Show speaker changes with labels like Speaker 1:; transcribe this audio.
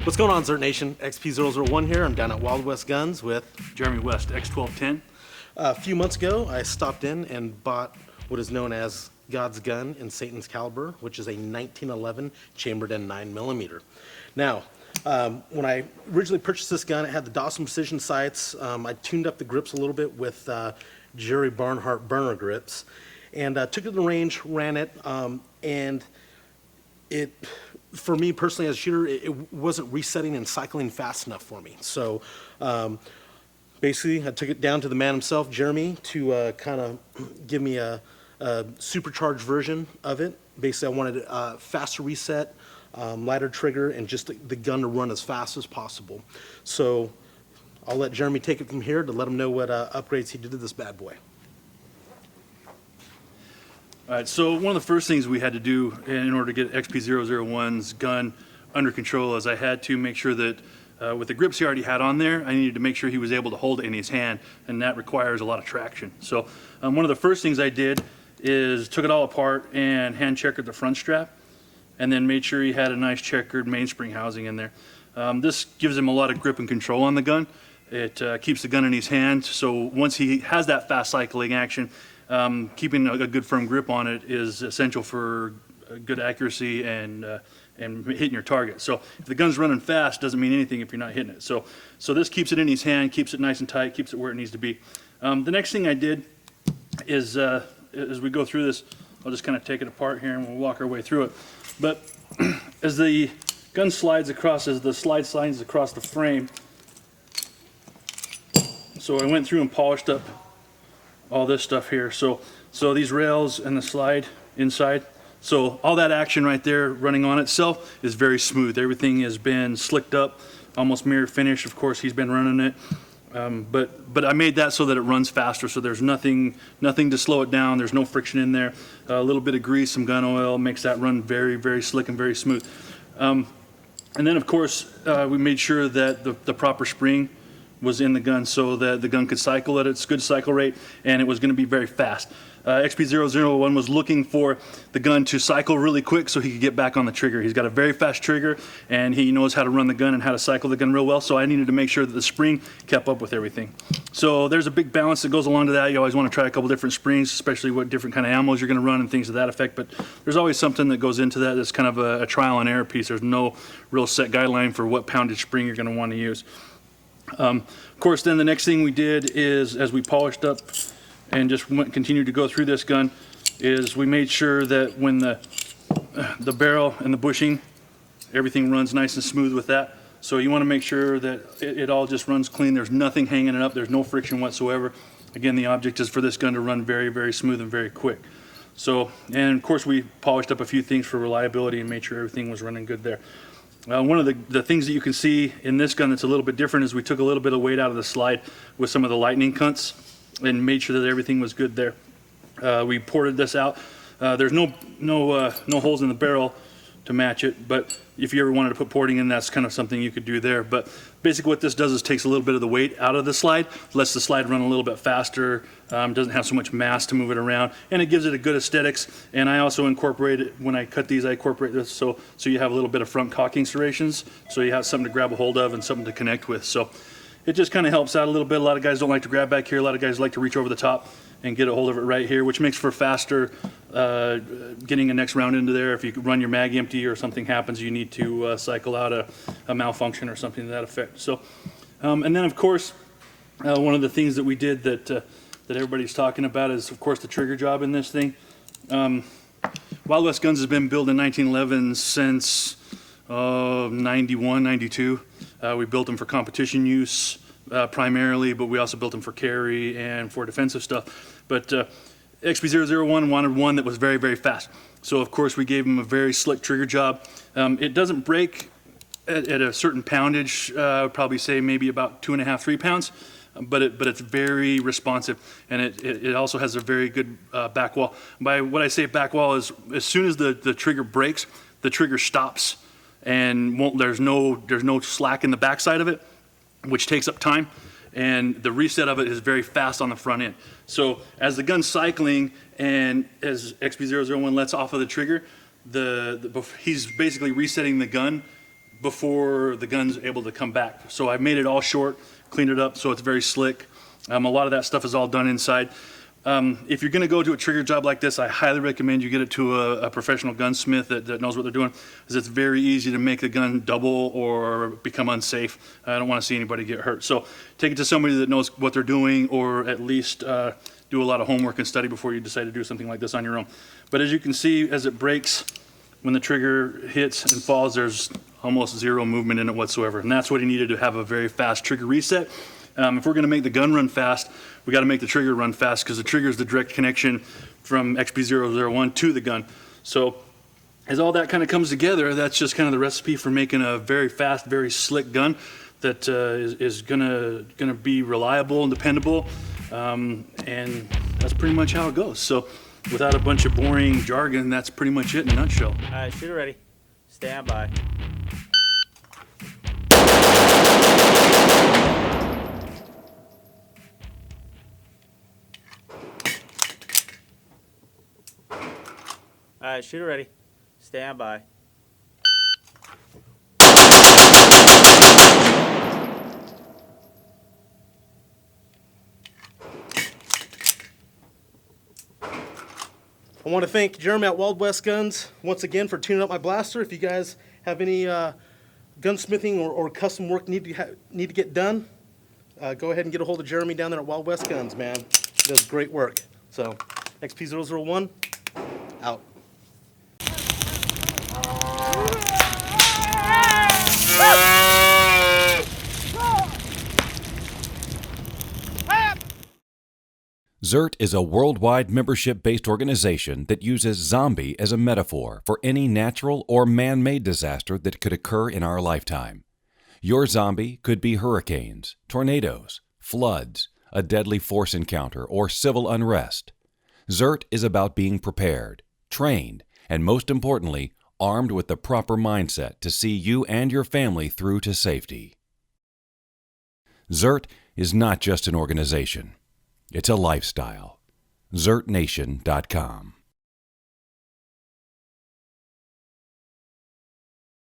Speaker 1: What's going on, ZERT Nation? XP001 here. I'm down at Wild West Guns with
Speaker 2: Jeremy West, X1210.
Speaker 1: A few months ago, I stopped in and bought what is known as God's Gun in Satan's Caliber, which is a 1911 chambered in 9mm. Now, when I originally purchased this gun, it had the Dawson Precision sights. I tuned up the grips a little bit with Jerry Barnhart burner grips, and took it to the range, ran it, and it, for me personally as a shooter, it wasn't resetting and cycling fast enough for me. So basically I took it down to the man himself, Jeremy, to kind of give me a supercharged version of it. Basically I wanted a faster reset, lighter trigger, and just the gun to run as fast as possible. So I'll let Jeremy take it from here to let him know what upgrades he did to this bad boy.
Speaker 2: All right, so one of the first things we had to do in order to get XP001's gun under control is I had to make sure that with the grips he already had on there, I needed to make sure he was able to hold it in his hand, and that requires a lot of traction. So one of the first things I did is took it all apart and hand checkered the front strap, and then made sure he had a nice checkered mainspring housing in there. This gives him a lot of grip and control on the gun. It keeps the gun in his hand, so once he has that fast cycling action, keeping a good firm grip on it is essential for good accuracy and hitting your target. So if the gun's running fast, doesn't mean anything if you're not hitting it. So this keeps it in his hand, keeps it nice and tight, keeps it where it needs to be. The next thing I did is, as we go through this, I'll just kind of take it apart here and we'll walk our way through it. But as the gun slides across, as the slide slides across the frame, so I went through and polished up all this stuff here. So these rails and the slide inside, so all that action right there running on itself is very smooth. Everything has been slicked up, almost mirror finish. Of course, he's been running it, but I made that so that it runs faster. So there's nothing to slow it down. There's no friction in there. A little bit of grease, some gun oil makes that run very, very slick and very smooth. And then of course we made sure that the proper spring was in the gun so that the gun could cycle at its good cycle rate, and it was going to be very fast. XP001 was looking for the gun to cycle really quick so he could get back on the trigger. He's got a very fast trigger, and he knows how to run the gun and how to cycle the gun real well, so I needed to make sure that the spring kept up with everything. So there's a big balance that goes along to that. You always want to try a couple different springs, especially what different kind of ammos you're going to run and things to that effect, but there's always something that goes into that that's kind of a trial and error piece. There's no real set guideline for what poundage spring you're going to want to use. Of course, then the next thing we did is, as we polished up and just continued to go through this gun, is we made sure that when the barrel and the bushing, everything runs nice and smooth with that. So you want to make sure that it all just runs clean. There's nothing hanging it up. There's no friction whatsoever. Again, the object is for this gun to run very, very smooth and very quick. So, and of course we polished up a few things for reliability and made sure everything was running good there. One of the things that you can see in this gun that's a little bit different is we took a little bit of weight out of the slide with some of the lightning cunts and made sure that everything was good there. We ported this out. There's no holes in the barrel to match it, but if you ever wanted to put porting in, that's kind of something you could do there. But basically what this does is takes a little bit of the weight out of the slide, lets the slide run a little bit faster, doesn't have so much mass to move it around, and it gives it a good aesthetics. And I also incorporate it, when I cut these, I incorporate this so you have a little bit of front cocking serrations, so you have something to grab a hold of and something to connect with. So it just kind of helps out a little bit. A lot of guys don't like to grab back here. A lot of guys like to reach over the top and get a hold of it right here, which makes for faster getting a next round into there. If you run your mag empty or something happens, you need to cycle out a malfunction or something to that effect. So, and then of course, one of the things that we did that everybody's talking about is, of course, the trigger job in this thing. Wild West Guns has been built in 1911 since 91, 92. We built them for competition use primarily, but we also built them for carry and for defensive stuff. But XP001 wanted one that was very, very fast. So of course we gave him a very slick trigger job. It doesn't break at a certain poundage, probably say maybe about 2.5, 3 pounds, but it's very responsive, and it also has a very good back wall. By what I say back wall is, as soon as the trigger breaks, the trigger stops, and there's no slack in the backside of it, which takes up time, and the reset of it is very fast on the front end. So as the gun's cycling and as XP001 lets off of the trigger, he's basically resetting the gun before the gun's able to come back. So I made it all short, cleaned it up so it's very slick. A lot of that stuff is all done inside. If you're going to go to a trigger job like this, I highly recommend you get it to a professional gunsmith that knows what they're doing, because it's very easy to make the gun double or become unsafe. I don't want to see anybody get hurt. So take it to somebody that knows what they're doing, or at least do a lot of homework and study before you decide to do something like this on your own. But as you can see, as it breaks, when the trigger hits and falls, there's almost zero movement in it whatsoever. And that's what he needed to have a very fast trigger reset. If we're going to make the gun run fast, we got to make the trigger run fast, because the trigger is the direct connection from XP001 to the gun. So as all that kind of comes together, that's just kind of the recipe for making a very fast, very slick gun that is gonna be reliable and dependable. And that's pretty much how it goes. So without a bunch of boring jargon, that's pretty much it in a nutshell.
Speaker 3: All right, shooter ready. Stand by. All right, shooter ready. Stand by.
Speaker 1: I want to thank Jeremy at Wild West Guns once again for tuning up my blaster. If you guys have any gunsmithing or custom work need to get done, go ahead and get a hold of Jeremy down there at Wild West Guns, man. He does great work. So, XP001, out.
Speaker 4: ZERT is a worldwide membership-based organization that uses zombie as a metaphor for any natural or man-made disaster that could occur in our lifetime. Your zombie could be hurricanes, tornadoes, floods, a deadly force encounter, or civil unrest. ZERT is about being prepared, trained, and most importantly, armed with the proper mindset to see you and your family through to safety. ZERT is not just an organization. It's a lifestyle. ZERTNation.com